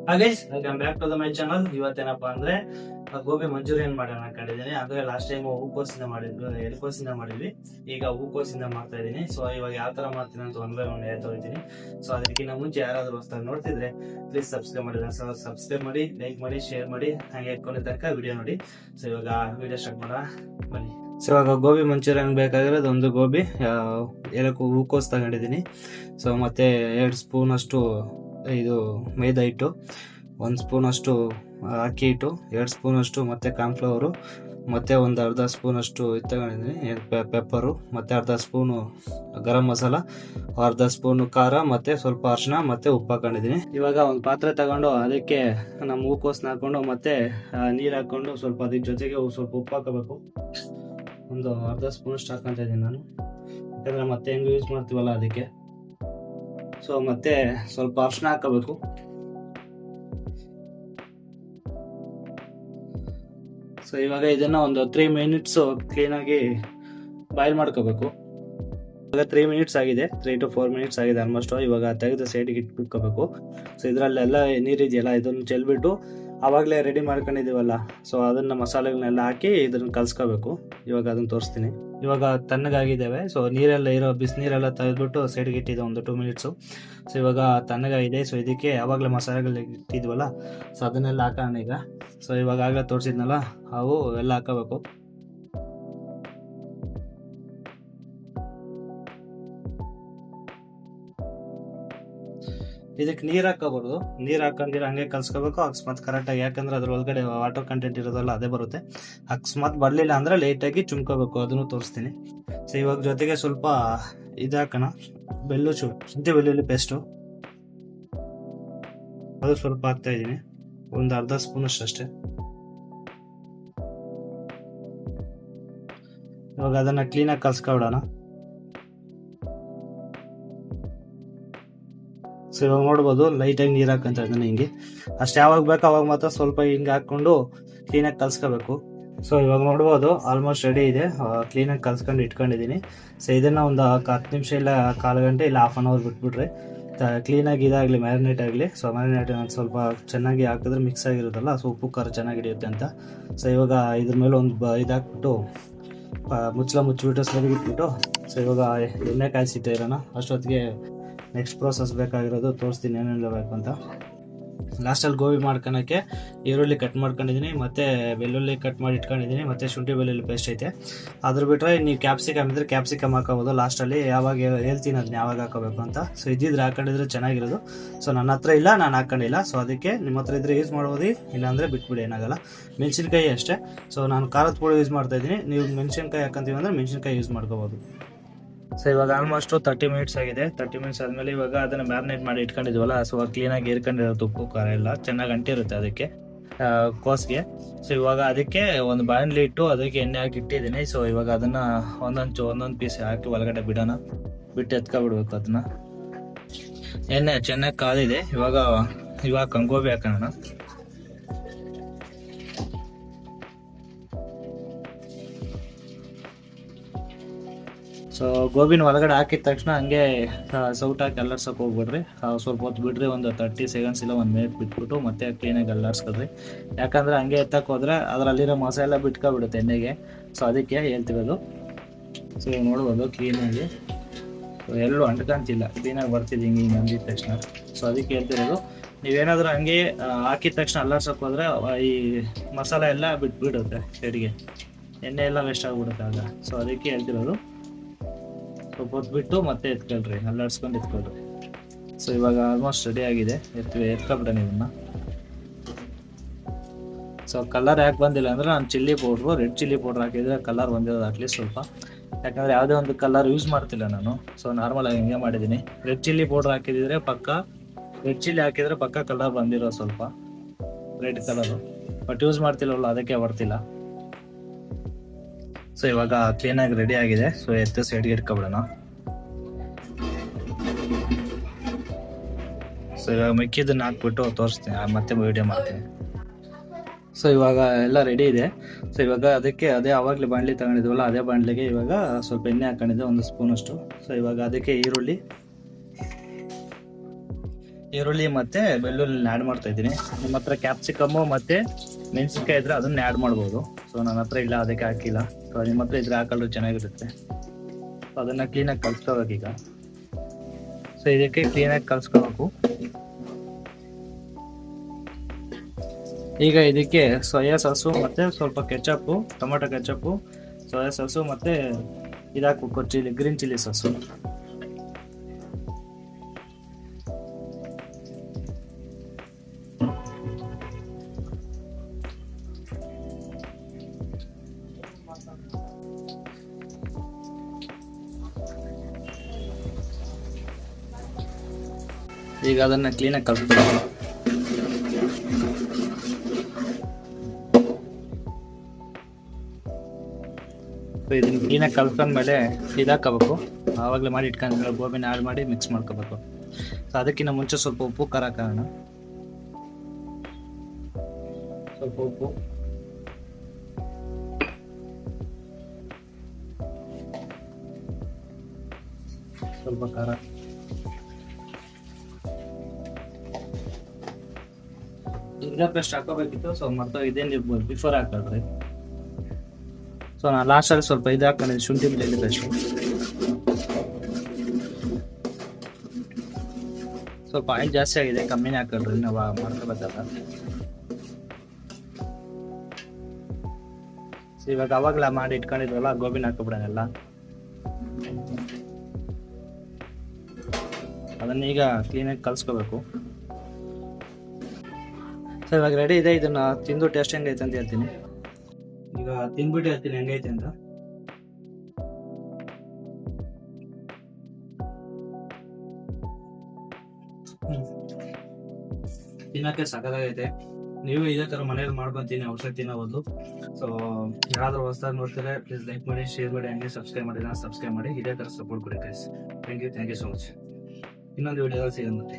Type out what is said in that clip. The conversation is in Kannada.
Guys welcome back to the my channel. ಇವತ್ತೇನಪ್ಪಾ ಅಂದ್ರೆ ಗೋಬಿ ಮಂಚೂರಿಯನ್ ಮಾಡೋಣ ಅನ್ಕೊಂಡಿದ್ದೀನಿ. ಅಂದ್ರೆ ಲಾಸ್ಟ್ ಟೈಮ್ ಹೂಕೋಸಿಂದ ಮಾಡಿದ್ವಿ, ಎಲೆಕೋಸಿಂದ ಮಾಡಿದ್ವಿ. ಈಗ ಹೂಕೋಸಿಂದ ಮಾಡ್ತಾ ಇದೀನಿ. ಸೊ ಇವಾಗ ಯಾವ ತರ ಮಾಡ್ತೀನಿ ಅಂತ ಒಂದ್ ಬೈ ಒಂದ್ ಹೇಳ್ತಾ ಹೋಗ್ತೀನಿ. ಸೊ ಅದಕ್ಕಿಂತ ಮುಂಚೆ ಯಾರಾದ್ರೂ ಹೊಸದಾಗಿ ನೋಡ್ತಿದ್ರೆ ಪ್ಲೀಸ್ ಸಬ್ಸ್ಕ್ರೈಬ್ ಮಾಡಿ, ಸಬ್ಸ್ಕ್ರೈಬ್ ಮಾಡಿ, ಲೈಕ್ ಮಾಡಿ, ಶೇರ್ ಮಾಡಿ, ಹಾಗೆ ಇಟ್ಕೊಂಡಿದ್ದ ತನಕ ವಿಡಿಯೋ ನೋಡಿ. ಸೊ ಇವಾಗ ವಿಡಿಯೋ ಸ್ಟಾರ್ಟ್ ಮಾಡೋಣ ಬನ್ನಿ. ಸೊ ಇವಾಗ ಗೋಬಿ ಮಂಚೂರಿಯನ್ ಬೇಕಾಗಿರೋದು ಒಂದು ಗೋಬಿ, ಹೂಕೋಸ್ ತಗೊಂಡಿದ್ದೀನಿ. ಸೊ ಮತ್ತೆ 2 ಸ್ಪೂನ್ ಅಷ್ಟು ಇದು ಮೈದಾ ಹಿಟ್ಟು, 1 ಸ್ಪೂನ್ ಅಷ್ಟು ಅಕ್ಕಿ ಹಿಟ್ಟು, 2 ಸ್ಪೂನ್ ಅಷ್ಟು ಮತ್ತೆ ಕಾರ್ನ್ಫ್ಲವರು, ಮತ್ತೆ ಒಂದು ಅರ್ಧ ಸ್ಪೂನ್ ಅಷ್ಟು ಇದು ತಗೊಂಡಿದ್ದೀನಿ ಪೆಪ್ಪರು, ಮತ್ತೆ ಅರ್ಧ ಸ್ಪೂನು ಗರಂ ಮಸಾಲ, ಅರ್ಧ ಸ್ಪೂನು ಖಾರ, ಮತ್ತೆ ಸ್ವಲ್ಪ ಅರಿಶಿನ ಮತ್ತೆ ಉಪ್ಪು ಹಾಕೊಂಡಿದ್ದೀನಿ. ಇವಾಗ ಒಂದು ಪಾತ್ರೆ ತಗೊಂಡು ಅದಕ್ಕೆ ನಮ್ಮ ಹೂಕೋಸನ್ನ ಹಾಕೊಂಡು ಮತ್ತೆ ನೀರು ಹಾಕೊಂಡು ಸ್ವಲ್ಪ ಅದ್ರ ಜೊತೆಗೆ ಸ್ವಲ್ಪ ಉಪ್ಪು ಹಾಕೋಬೇಕು. ಒಂದು ಅರ್ಧ ಸ್ಪೂನ್ ಅಷ್ಟು ಹಾಕೊಂತ ಇದ್ದೀನಿ ನಾನು, ಯಾಕಂದ್ರೆ ಮತ್ತೆ ಹೆಂಗೆ ಯೂಸ್ ಮಾಡ್ತೀವಲ್ಲ ಅದಕ್ಕೆ. ಸೊ ಮತ್ತೆ ಸ್ವಲ್ಪ ಅರಿಶಿನ ಹಾಕಬೇಕು. ಸೊ ಇವಾಗ ಇದನ್ನ ಒಂದು 3 ಮಿನಿಟ್ಸ್ ಕ್ಲೀನಾಗಿ ಬಾಯ್ಲ್ ಮಾಡ್ಕೋಬೇಕು. ಇವಾಗ 3 ಮಿನಿಟ್ಸ್ ಆಗಿದೆ, 3 to 4 ಮಿನಿಟ್ಸ್ ಆಗಿದೆ ಆಲ್ಮೋಸ್ಟ್. ಇವಾಗ ತೆಗೆದು ಸೈಡ್ಗೆ ಇಟ್ಬಿಟ್ಕೋಬೇಕು. ಸೊ ಇದರಲ್ಲೆಲ್ಲ ನೀರಿದೆಯಲ್ಲ ಇದನ್ನು ಚೆಲ್ಬಿಟ್ಟು ಆವಾಗಲೇ ರೆಡಿ ಮಾಡ್ಕೊಂಡಿದ್ದೀವಲ್ಲ, ಸೊ ಅದನ್ನ ಮಸಾಲೆಗಳನ್ನೆಲ್ಲ ಹಾಕಿ ಇದನ್ನ ಕಲ್ಸ್ಕೋಬೇಕು. ಇವಾಗ ಅದನ್ನ ತೋರಿಸ್ತೀನಿ. ಇವಾಗ ತಣ್ಣಗಾಗಿದ್ದಾವೆ. ಸೊ ನೀರೆಲ್ಲ ಇರೋ ಬಿಸಿನೀರೆಲ್ಲ ತೆಗೆದ್ಬಿಟ್ಟು ಸೈಡ್ಗೆ ಇಟ್ಟಿದ್ದೆ ಒಂದು 2 ಮಿನಿಟ್ಸು. ಸೊ ಇವಾಗ ತಣ್ಣಗಾಗಿದೆ. ಸೊ ಇದಕ್ಕೆ ಯಾವಾಗಲೇ ಮಸಾಲೆಗಳು ಇಟ್ಟಿದ್ವಲ್ಲ, ಸೊ ಅದನ್ನೆಲ್ಲ ಹಾಕೋಣ ಈಗ. ಸೊ ಇವಾಗ ಆಗಲೇ ತೋರಿಸಿದ್ನಲ್ಲ ಅವು ಎಲ್ಲ ಹಾಕೋಬೇಕು. ಇದಕ್ಕೆ ನೀರು ಹಾಕೋಬಾರ್ದು, ನೀರು ಹಾಕೊಂಡಿರೋ ಹಂಗೆ ಕಲ್ಸ್ಕೋಬೇಕು ಅಕಸ್ಮಾತ್ ಕರೆಕ್ಟಾಗಿ, ಯಾಕಂದ್ರೆ ಅದ್ರ ಒಳಗಡೆ ವಾಟರ್ ಕಂಟೆಂಟ್ ಇರೋದಲ್ಲ ಅದೇ ಬರುತ್ತೆ. ಅಕಸ್ಮಾತ್ ಬರಲಿಲ್ಲ ಅಂದ್ರೆ ಲೈಟಾಗಿ ಚುಮ್ಕೋಬೇಕು, ಅದನ್ನು ತೋರಿಸ್ತೀನಿ. ಸೊ ಇವಾಗ ಜೊತೆಗೆ ಸ್ವಲ್ಪ ಇದು ಹಾಕೋಣ, ಶುಂಠಿ ಬೆಳ್ಳುಳ್ಳಿ ಪೇಸ್ಟು, ಅದು ಸ್ವಲ್ಪ ಹಾಕ್ತಾ ಇದ್ದೀನಿ, ಒಂದು ಅರ್ಧ ಸ್ಪೂನ್ ಅಷ್ಟೇ. ಇವಾಗ ಅದನ್ನ ಕ್ಲೀನಾಗಿ ಕಲ್ಸ್ಕೊಬಿಡೋಣ. ಸೊ ಇವಾಗ ನೋಡ್ಬೋದು ಲೈಟಾಗಿ ನೀರು ಹಾಕಂತ ಇದನ್ನ ಹಿಂಗೆ ಅಷ್ಟು, ಯಾವಾಗ ಬೇಕು ಅವಾಗ ಮಾತ್ರ ಸ್ವಲ್ಪ ಹಿಂಗೆ ಹಾಕೊಂಡು ಕ್ಲೀನಾಗಿ ಕಲ್ಸ್ಕೋಬೇಕು. ಸೊ ಇವಾಗ ನೋಡ್ಬೋದು ಆಲ್ಮೋಸ್ಟ್ ರೆಡಿ ಇದೆ, ಕ್ಲೀನಾಗಿ ಕಲ್ಸ್ಕೊಂಡು ಇಟ್ಕೊಂಡಿದ್ದೀನಿ. ಸೊ ಇದನ್ನ ಒಂದು 10 ನಿಮಿಷ ಇಲ್ಲ 1/4 ಗಂಟೆ ಇಲ್ಲ 1/2 ಅವರ್ ಬಿಟ್ಬಿಟ್ರೆ ಕ್ಲೀನಾಗಿ ಇದಾಗಲಿ, ಮ್ಯಾರಿನೇಟ್ ಆಗಲಿ. ಸೊ ಮ್ಯಾರಿನೇಟ್ ಸ್ವಲ್ಪ ಚೆನ್ನಾಗಿ ಹಾಕಿದ್ರೆ ಮಿಕ್ಸ್ ಆಗಿರುತ್ತಲ್ಲ, ಸೊ ಉಪ್ಪು ಖಾರ ಚೆನ್ನಾಗಿ ಹಿಡಿಯುತ್ತೆ ಅಂತ. ಸೊ ಇವಾಗ ಇದ್ರ ಮೇಲೆ ಒಂದು ಇದಾಕ್ಬಿಟ್ಟು ಮುಚ್ಚಿಬಿಟ್ಟು ಸರಿಗಿಟ್ಬಿಟ್ಟು, ಸೊ ಇವಾಗ ಎಣ್ಣೆ ಕಾಯಿಸಿಟ್ಟು ಇರೋಣ. ಅಷ್ಟೊತ್ತಿಗೆ ನೆಕ್ಸ್ಟ್ ಪ್ರೋಸೆಸ್ ಬೇಕಾಗಿರೋದು ತೋರಿಸ್ತೀನಿ ಏನೇನೆಲ್ಲ ಬೇಕು ಅಂತ. ಲಾಸ್ಟಲ್ಲಿ ಗೋಬಿ ಮಾಡ್ಕೊಳಕ್ಕೆ ಈರುಳ್ಳಿ ಕಟ್ ಮಾಡ್ಕೊಂಡಿದ್ದೀನಿ, ಮತ್ತು ಬೆಳ್ಳುಳ್ಳಿ ಕಟ್ ಮಾಡಿ ಇಟ್ಕೊಂಡಿದ್ದೀನಿ, ಮತ್ತು ಶುಂಠಿ ಬೆಳ್ಳುಳ್ಳಿ ಪೇಸ್ಟ್ ಐತೆ. ಅದ್ರ ಬಿಟ್ಟರೆ ನೀವು ಕ್ಯಾಪ್ಸಿಕಮ್ ಇದ್ರೆ ಕ್ಯಾಪ್ಸಿಕಮ್ ಹಾಕೋಬೋದು ಲಾಸ್ಟಲ್ಲಿ, ಯಾವಾಗ ಹೇಳ್ತೀನಿ ಅದನ್ನ ಯಾವಾಗ ಹಾಕೋಬೇಕು ಅಂತ. ಸೊ ಇದ್ದಿದ್ರೆ ಹಾಕೊಂಡಿದ್ರೆ ಚೆನ್ನಾಗಿರೋದು. ಸೊ ನನ್ನ ಹತ್ರ ಇಲ್ಲ, ನಾನು ಹಾಕೊಂಡಿಲ್ಲ. ಸೊ ಅದಕ್ಕೆ ನಿಮ್ಮ ಹತ್ರ ಇದ್ರೆ ಯೂಸ್ ಮಾಡ್ಬೋದು, ಇಲ್ಲಾಂದರೆ ಬಿಟ್ಬಿಡಿ, ಏನಾಗಲ್ಲ. ಮೆಣಸಿನ್ಕಾಯಿ ಅಷ್ಟೇ. ಸೊ ನಾನು ಖಾರದ ಪುಡಿ ಯೂಸ್ ಮಾಡ್ತಾ ಇದ್ದೀನಿ, ನೀವು ಮೆಣಸಿನ್ಕಾಯಿ ಹಾಕೊಂತೀವಿ ಅಂದರೆ ಮೆಣಸಿನ್ಕಾಯಿ ಯೂಸ್ ಮಾಡ್ಕೋಬೋದು. ಸೊ ಇವಾಗ ಆಲ್ಮೋಸ್ಟ್ 30 ಮಿನಿಟ್ಸ್ ಆಗಿದೆ. 30 ಮಿನಿಟ್ಸ್ ಆದಮೇಲೆ ಇವಾಗ ಅದನ್ನು ಮ್ಯಾರಿನೇಟ್ ಮಾಡಿ ಇಟ್ಕೊಂಡಿದ್ವಲ್ಲ, ಸೊ ಕ್ಲೀನಾಗಿ ಏರ್ಕೊಂಡಿರೋದು ಉಪ್ಪು ಖಾರ ಎಲ್ಲ ಚೆನ್ನಾಗಿ ಅಂಟಿರುತ್ತೆ ಅದಕ್ಕೆ ಕೋಸ್ಗೆ. ಸೊ ಇವಾಗ ಅದಕ್ಕೆ ಒಂದು ಬಾಣಲಿ ಇಟ್ಟು ಅದಕ್ಕೆ ಎಣ್ಣೆ ಹಾಕಿ ಇಟ್ಟಿದ್ದೀನಿ. ಸೊ ಇವಾಗ ಅದನ್ನು ಒಂದೊಂದು ಪೀಸ್ ಹಾಕಿ ಒಳಗಡೆ ಬಿಡೋಣ, ಬಿಟ್ಟು ಎತ್ಕೊಬಿಡ್ಬೇಕು ಅದನ್ನ. ಎಣ್ಣೆ ಚೆನ್ನಾಗಿ ಕಾದಿದೆ. ಇವಾಗ ಗೋಬಿ ಹಾಕೋಣ. ಸೊ ಗೋಬಿನ ಒಳಗಡೆ ಹಾಕಿದ ತಕ್ಷಣ ಹಂಗೆ ಸೌಟ್ ಹಾಕಿ ಅಲ್ಲಾಡ್ಸೋಕೆ ಹೋಗ್ಬಿಡ್ರಿ. ಸ್ವಲ್ಪ ಹೊತ್ತು ಬಿಡ್ರಿ, ಒಂದು 30 ಸೆಕೆಂಡ್ಸ್ ಇಲ್ಲ 1 ಮಿನಿಟ್ ಬಿಟ್ಬಿಟ್ಟು ಮತ್ತೆ ಕ್ಲೀನಾಗಿ ಅಲ್ಲಾಡ್ಸ್ಕೊಳ್ರಿ. ಯಾಕಂದರೆ ಹಂಗೆ ಎತ್ತಕ್ಕೆ ಹೋದ್ರೆ ಅದರಲ್ಲಿರೋ ಮಸಾಲೆ ಬಿಟ್ಕೊಬಿಡುತ್ತೆ ಎಣ್ಣೆಗೆ. ಸೊ ಅದಕ್ಕೆ ಹೇಳ್ತಿರೋದು. ಸೊ ನೋಡ್ಬೋದು ಕ್ಲೀನಾಗಿ ಎಲ್ಲೂ ಅಂಟ್ಕೊಂತಿಲ್ಲ, ಕ್ಲೀನಾಗಿ ಬರ್ತಿದ್ದು ಹಿಂಗೆ ಅಂದಿದ ತಕ್ಷಣ. ಸೊ ಅದಕ್ಕೆ ಹೇಳ್ತಿರೋದು, ನೀವೇನಾದರೂ ಹಂಗೆ ಹಾಕಿದ ತಕ್ಷಣ ಅಲ್ಲಾಡ್ಸೋಕೆ ಹೋದ್ರೆ ಈ ಮಸಾಲೆ ಎಲ್ಲ ಬಿಟ್ಬಿಡುತ್ತೆ ಸೈಡ್ಗೆ, ಎಣ್ಣೆ ಎಲ್ಲ ವೇಸ್ಟ್ ಆಗಿಬಿಡುತ್ತೆ ಆಗ. ಸೊ ಅದಕ್ಕೆ ಹೇಳ್ತಿರೋದು, ಸ್ವಲ್ಪ ಹೊತ್ತು ಬಿಟ್ಟು ಮತ್ತೆ ಎತ್ಕೊಳ್ರಿ, ಅಲ್ಲಾಡ್ಸ್ಕೊಂಡು ಎತ್ಕೊಳ್ರಿ. ಸೊ ಇವಾಗ ಆಲ್ಮೋಸ್ಟ್ ರೆಡಿ ಆಗಿದೆ, ಎತ್ಕೊಬಿಡೋಣ ಇದನ್ನ. ಸೊ ಕಲರ್ ಯಾಕೆ ಬಂದಿಲ್ಲ ಅಂದರೆ ನಾನು ರೆಡ್ ಚಿಲ್ಲಿ ಪೌಡ್ರ್ ಹಾಕಿದರೆ ಕಲರ್ ಬಂದಿರೋದು ಅಟ್ಲೀಸ್ಟ್ ಸ್ವಲ್ಪ. ಯಾಕಂದರೆ ಯಾವುದೇ ಒಂದು ಕಲರ್ ಯೂಸ್ ಮಾಡ್ತಿಲ್ಲ ನಾನು. ಸೊ ನಾರ್ಮಲಾಗಿ ಹಿಂಗೆ ಮಾಡಿದ್ದೀನಿ. ರೆಡ್ ಚಿಲ್ಲಿ ಪೌಡ್ರ್ ಹಾಕಿದ್ರೆ ಪಕ್ಕ ಕಲರ್ ಬಂದಿರೋ ಸ್ವಲ್ಪ ರೆಡ್ ಕಲರು, ಬಟ್ ಯೂಸ್ ಮಾಡ್ತಿಲ್ಲವಲ್ಲ ಅದಕ್ಕೆ ಬರ್ತಿಲ್ಲ. ಸೊ ಇವಾಗ ಕ್ಲೀನಾಗಿ ರೆಡಿ ಆಗಿದೆ. ಸೊ ಎತ್ತು ಸೈಡ್ಗೆ ಇಟ್ಕೊಬಿಡೋಣ. ಸೊ ಇವಾಗ ಮಿಕ್ಕಿದ್ದನ್ನು ಹಾಕ್ಬಿಟ್ಟು ತೋರಿಸ್ತೀನಿ, ಮತ್ತೆ ವಿಡಿಯೋ ಮಾಡ್ತೀನಿ. ಸೊ ಇವಾಗ ಎಲ್ಲ ರೆಡಿ ಇದೆ. ಸೊ ಇವಾಗ ಅದಕ್ಕೆ ಅದೇ ಆವಾಗಲೇ ಬಾಣಲಿ ತಗೊಂಡಿದ್ವಲ್ಲ, ಅದೇ ಬಾಣಲಿಗೆ ಇವಾಗ ಸ್ವಲ್ಪ ಎಣ್ಣೆ ಹಾಕೊಂಡಿದ್ದೆ, 1 ಸ್ಪೂನ್ ಅಷ್ಟು. ಸೊ ಇವಾಗ ಅದಕ್ಕೆ ಈರುಳ್ಳಿ ಮತ್ತೆ ಬೆಳ್ಳುಳ್ಳಿ ಆ್ಯಡ್ ಮಾಡ್ತಾ ಇದ್ದೀನಿ. ನಿಮ್ಮ ಹತ್ರ ಕ್ಯಾಪ್ಸಿಕಮ್ಮು ಮತ್ತೆ ಮೆಣಸಿನ್ಕಾಯಿ ಇದ್ರೆ ಅದನ್ನ ಆ್ಯಡ್ ಮಾಡ್ಬೋದು. ಸೊ ನನ್ನ ಹತ್ರ ಇಲ್ಲ, ಅದಕ್ಕೆ ಹಾಕಿಲ್ಲ. ಸೊ ನಿಮ್ಮ ಹತ್ರ ಇದ್ರೆ ಹಾಕಲು ಚೆನ್ನಾಗಿರುತ್ತೆ. ಸೊ ಅದನ್ನ ಕ್ಲೀನಾಗಿ ಕಲ್ಸ್ಕೋಬೇಕು ಈಗ. ಸೊ ಇದಕ್ಕೆ ಕ್ಲೀನಾಗಿ ಕಲ್ಸ್ಕೋಬೇಕು. ಈಗ ಇದಕ್ಕೆ ಸೋಯಾ ಸಾಸು ಮತ್ತೆ ಸ್ವಲ್ಪ ketchup, tomato ketchup, soya sauce ಮತ್ತೆ ಇದಾಕಬೇಕು, ಗ್ರೀನ್ ಚಿಲ್ಲಿ ಸಾಸು. ಈಗ ಅದನ್ನ ಕ್ಲೀನಾಗಿ ಕಲ್ಸ್ಬೇಕು. ಇದನ್ನ ಕ್ಲೀನಾಗಿ ಕಲ್ಸ್ಕೊಂಡ್ಮೇಲೆ ಇದಾಕಬೇಕು. ಆವಾಗಲೇ ಮಾಡಿ ಇಟ್ಕೊಂಡ್ಮೇಲೆ ಗೋಬಿನ ಆ್ಯಡ್ ಮಾಡಿ ಮಿಕ್ಸ್ ಮಾಡ್ಕೋಬೇಕು. ಸೊ ಅದಕ್ಕಿಂತ ಮುಂಚೆ ಸ್ವಲ್ಪ ಉಪ್ಪು ಖಾರ ಹಾಕೋಣ. ಸ್ವಲ್ಪ ಉಪ್ಪು, ಸ್ವಲ್ಪ ಖಾರ, ಜಿಂಜರ್ ಪೇಸ್ಟ್ ಹಾಕೋಬೇಕಿತ್ತು. ಸೊ ಮತ್ತೆ ಇದೇನು ಬಿಫೋರ್ ಹಾಕಿದ್ರಿ. ಸೊ ನಾನು ಲಾಸ್ಟಲ್ಲಿ ಸ್ವಲ್ಪ ಇದು ಹಾಕೊಂಡಿದ್ದೆ, ಶುಂಠಿ ಬೆಳ್ಳುಳ್ಳಿ ಪೇಸ್ಟು. ಸ್ವಲ್ಪ ಆಯಿಲ್ ಜಾಸ್ತಿ ಆಗಿದೆ, ಕಮ್ಮಿನೇ ಹಾಕಿದ್ರಿ ನಾವು ಮಾಡ್ಕೋಬೇಕಲ್ಲ. ಸೊ ಇವಾಗ ಅವಾಗಲ ಮಾಡಿ ಇಟ್ಕೊಂಡಿದ್ವಲ್ಲ ಗೋಬಿನ ಹಾಕೊಬಿಡೋಣ. ಅದನ್ನ ಈಗ ಕ್ಲೀನಾಗಿ ಕಲ್ಸ್ಕೋಬೇಕು. ಸೊ ಇವಾಗ ರೆಡಿ ಇದೆ. ಇದನ್ನ ತಿಂದು ಟೇಸ್ಟ್ ಹೆಂಗೈತೆ ಅಂತ ಹೇಳ್ತೀನಿ. ಈಗ ತಿಂದ್ಬಿಟ್ಟು ಹೇಳ್ತೀನಿ ಹೆಂಗೈತೆ ಅಂತ. ತಿನ್ನಕ್ಕೆ ಸಖತ್ತಾಗೈತೆ. ನೀವು ಇದೇ ತರ ಮನೇಲಿ ಮಾಡ್ಕೊಂತೀನಿ ಔಷಧಿ ತಿನ್ನಬಹುದು. ಸೊ ಯಾರಾದ್ರೂ ಹೊಸದಾಗಿ ನೋಡ್ತಾರೆ ಪ್ಲೀಸ್ ಲೈಕ್ ಮಾಡಿ, ಶೇರ್ ಮಾಡಿ, ಹಂಗೆ ಸಬ್ಸ್ಕ್ರೈಬ್ ಮಾಡಿ. ಸಬ್ಸ್ಕ್ರೈಬ್ ಮಾಡಿ, ಇದೇ ತರ ಸಪೋರ್ಟ್ ಕೊಡಿ guys. Thank you so much. ಇನ್ನೊಂದು ವಿಡಿಯೋದಲ್ಲಿ ಸಿಗೋಣ ಮತ್ತೆ.